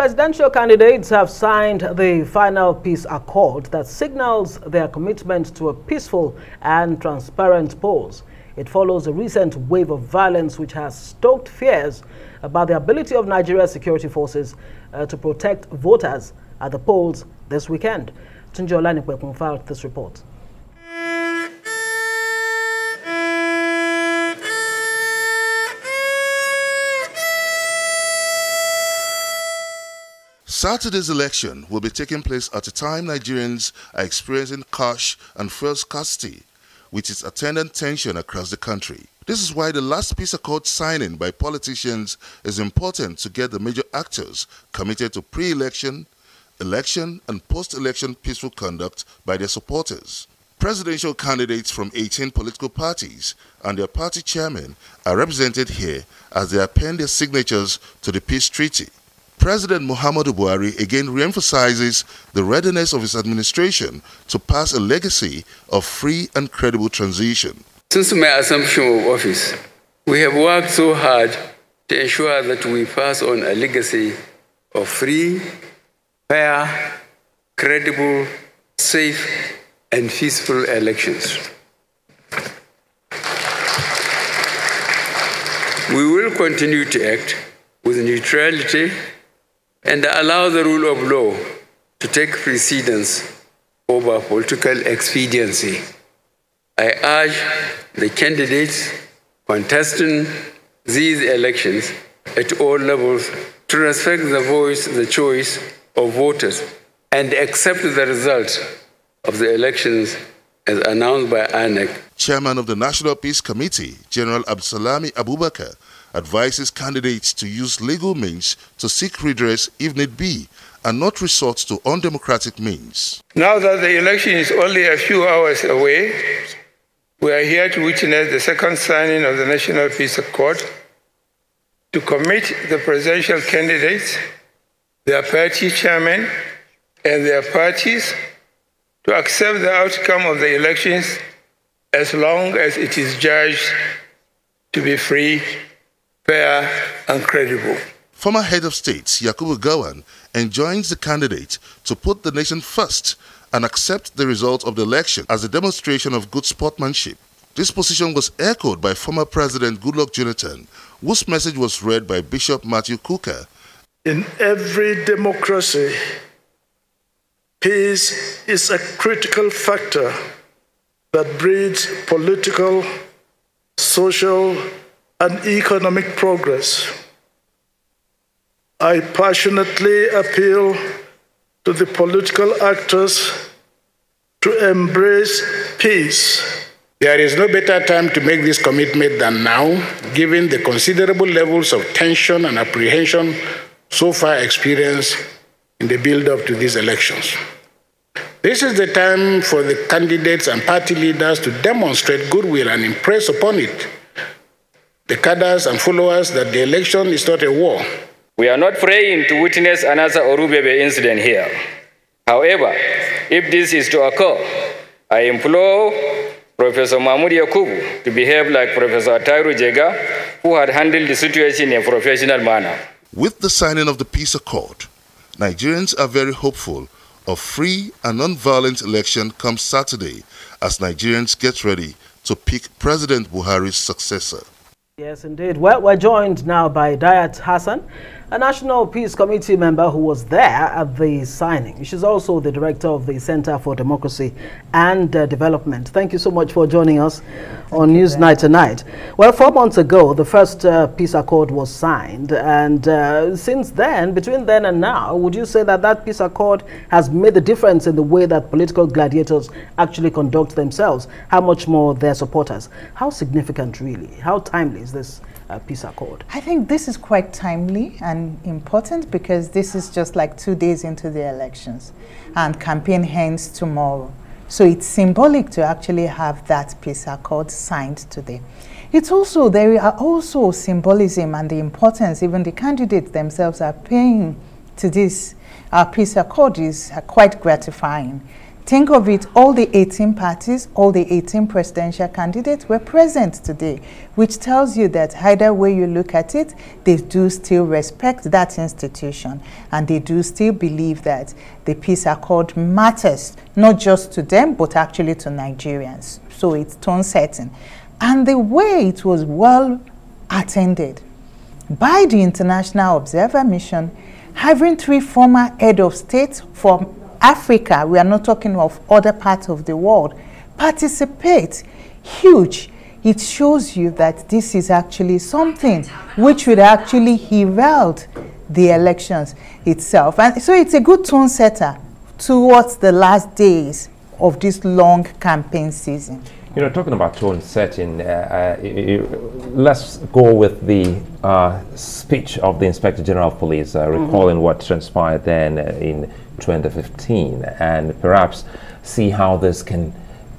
presidential candidates have signed the final peace accord that signals their commitment to a peaceful and transparent polls. It follows a recent wave of violence which has stoked fears about the ability of Nigeria's security forces to protect voters at the polls this weekend. Tunji Olanipe confirmed this report. Saturday's election will be taking place at a time Nigerians are experiencing cash and fuel scarcity, with its attendant tension across the country. This is why the last peace accord signing by politicians is important to get the major actors committed to pre-election, election and post-election peaceful conduct by their supporters. Presidential candidates from 18 political parties and their party chairmen are represented here as they append their signatures to the peace treaty. President Muhammadu Buhari again re-emphasizes the readiness of his administration to pass a legacy of free and credible transition. Since my assumption of office, we have worked so hard to ensure that we pass on a legacy of free, fair, credible, safe, and peaceful elections. We will continue to act with neutrality and allow the rule of law to take precedence over political expediency. I urge the candidates contesting these elections at all levels to respect the voice, the choice of voters, and accept the results of the elections as announced by INEC. Chairman of the National Peace Committee, General Absalami Abubakar, advises candidates to use legal means to seek redress if need be and not resort to undemocratic means. Now that the election is only a few hours away, we are here to witness the second signing of the National Peace Accord to commit the presidential candidates, their party chairmen, and their parties to accept the outcome of the elections as long as it is judged to be free, fair, and credible. Former head of state Yakubu Gowon enjoins the candidate to put the nation first and accept the result of the election as a demonstration of good sportsmanship. This position was echoed by former President Goodluck Jonathan, whose message was read by Bishop Matthew Kuka. In every democracy, peace is a critical factor that breeds political, social, and economic progress. I passionately appeal to the political actors to embrace peace. There is no better time to make this commitment than now, given the considerable levels of tension and apprehension so far experienced in the build-up to these elections. This is the time for the candidates and party leaders to demonstrate goodwill and impress upon it the cadres and followers that the election is not a war. We are not praying to witness another Orubebe incident here. However, if this is to occur, I implore Professor Mahmoud Yakubu to behave like Professor Tairu Jega, who had handled the situation in a professional manner. With the signing of the peace accord, Nigerians are very hopeful of free and non-violent election come Saturday as Nigerians get ready to pick President Buhari's successor. Yes, indeed. Well, we're joined now by Idayat Hassan, a National Peace Committee member who was there at the signing. She's also the director of the Center for Democracy and Development. Thank you so much for joining us on Newsnight tonight. Well, 4 months ago, the first peace accord was signed. And since then, between then and now, would you say that that peace accord has made the difference in the way that political gladiators actually conduct themselves? How much more their supporters? How significant, really? How timely is this peace accord? I think this is quite timely and important because this is just like 2 days into the elections and campaign ends tomorrow. So it's symbolic to actually have that peace accord signed today. It's also, there are also symbolism and the importance even the candidates themselves are paying to this peace accord is quite gratifying. Think of it, all the 18 parties, all the 18 presidential candidates were present today, which tells you that either way you look at it, they do still respect that institution, and they do still believe that the peace accord matters, not just to them, but actually to Nigerians. So it's tone-setting. And the way it was well attended by the International Observer Mission, having 3 former head of state from Africa, we are not talking of other parts of the world, participate, huge. It shows you that this is actually something which would actually herald the elections itself. And so it's a good tone setter towards the last days of this long campaign season. You know, talking about tone setting, let's go with the speech of the Inspector General of Police, recalling what transpired then in 2015, and perhaps see how this can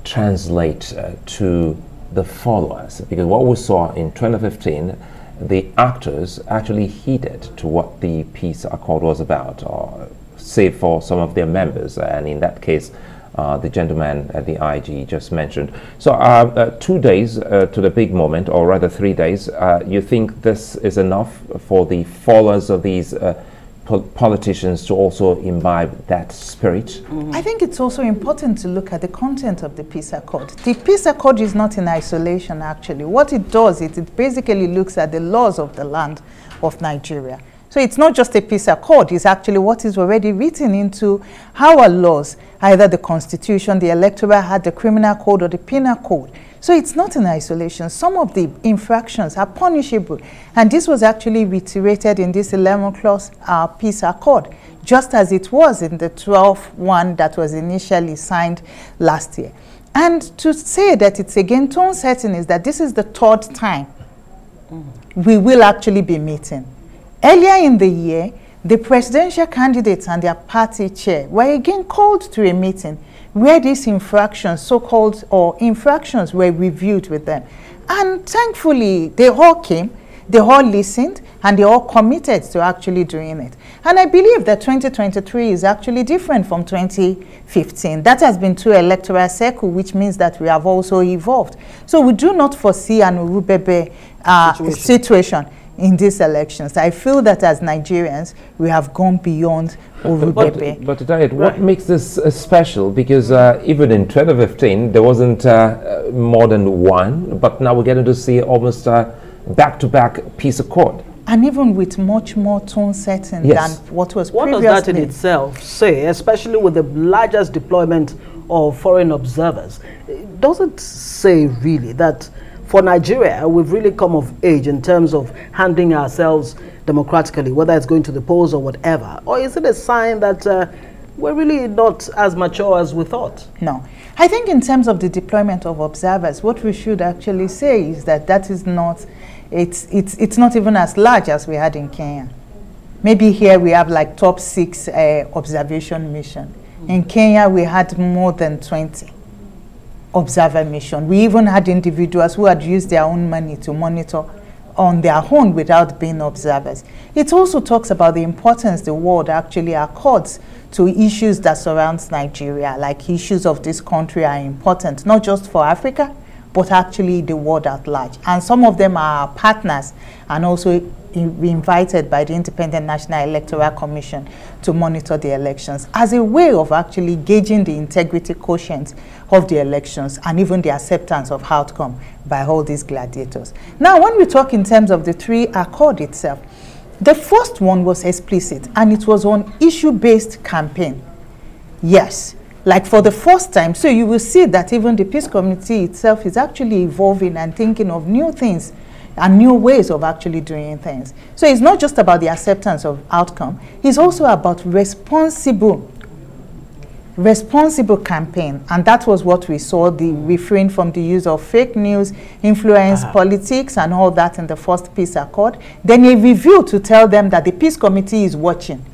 translate to the followers. Because what we saw in 2015, the actors actually heeded to what the peace accord was about, save for some of their members, and in that case, the gentleman at the IG just mentioned. So 2 days to the big moment, or rather 3 days, you think this is enough for the followers of these politicians to also imbibe that spirit? I think it's also important to look at the content of the peace accord. The peace accord is not in isolation, actually. What it does is it basically looks at the laws of the land of Nigeria. So it's not just a peace accord, it's actually what is already written into our laws, either the Constitution, the Electoral Act, the Criminal Code, or the Penal Code. So it's not in isolation. Some of the infractions are punishable. And this was actually reiterated in this 11-clause peace accord, just as it was in the 12th one that was initially signed last year. And to say that it's again tone setting is that this is the 3rd time we will actually be meeting. Earlier in the year, the presidential candidates and their party chair were again called to a meeting where these infractions, so-called or infractions, were reviewed with them. And thankfully, they all came, they all listened, and they all committed to actually doing it. And I believe that 2023 is actually different from 2015. That has been 2 electoral cycles, which means that we have also evolved. So we do not foresee an Urubebe situation in these elections. I feel that as Nigerians, we have gone beyond Urubebe. But Idayat, what makes this special? Because even in 2015, there wasn't more than one, but now we're getting to see almost back-to-back peace accord. And even with much more tone setting than what was previously. What does that in itself say, especially with the largest deployment of foreign observers? Does it say really that for Nigeria, we've really come of age in terms of handling ourselves democratically, whether it's going to the polls or whatever? Or is it a sign that we're really not as mature as we thought? No. I think in terms of the deployment of observers, what we should actually say is that that is not, it's not even as large as we had in Kenya. Maybe here we have like top 6 observation mission. In Kenya, we had more than 20. Observer mission. We even had individuals who had used their own money to monitor on their own without being observers. It also talks about the importance the world actually accords to issues that surround Nigeria, like issues of this country are important, not just for Africa, but actually the world at large. And some of them are our partners and also invited by the Independent National Electoral Commission to monitor the elections as a way of actually gauging the integrity quotient of the elections and even the acceptance of outcome by all these gladiators. Now, when we talk in terms of the 3 accord itself, the first one was explicit and it was on issue-based campaign. Yes, like for the first time. So you will see that even the peace committee itself is actually evolving and thinking of new things and new ways of actually doing things. So it's not just about the acceptance of outcome, it's also about responsible campaign. And that was what we saw, the refrain from the use of fake news, influence politics and all that in the first peace accord. Then a review to tell them that the peace committee is watching.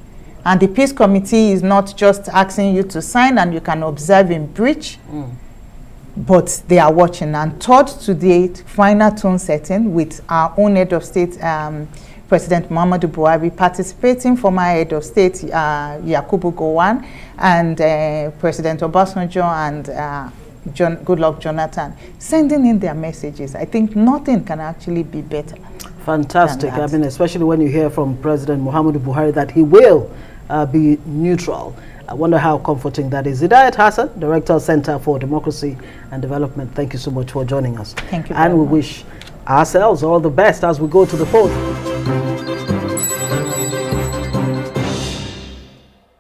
And the peace committee is not just asking you to sign and you can observe in breach, but they are watching. And third, to date, final tone setting with our own head of state President Muhammadu Buhari, participating former head of state Yakubu Gowon, and President Obasanjo and Goodluck Jonathan, sending in their messages. I think nothing can actually be better. Fantastic. I mean, especially when you hear from President Muhammadu Buhari that he will be neutral. I wonder how comforting that is. Idayat Hassan, Director of Center for Democracy and Development, thank you so much for joining us. Thank you. And we wish ourselves all the best as we go to the polls.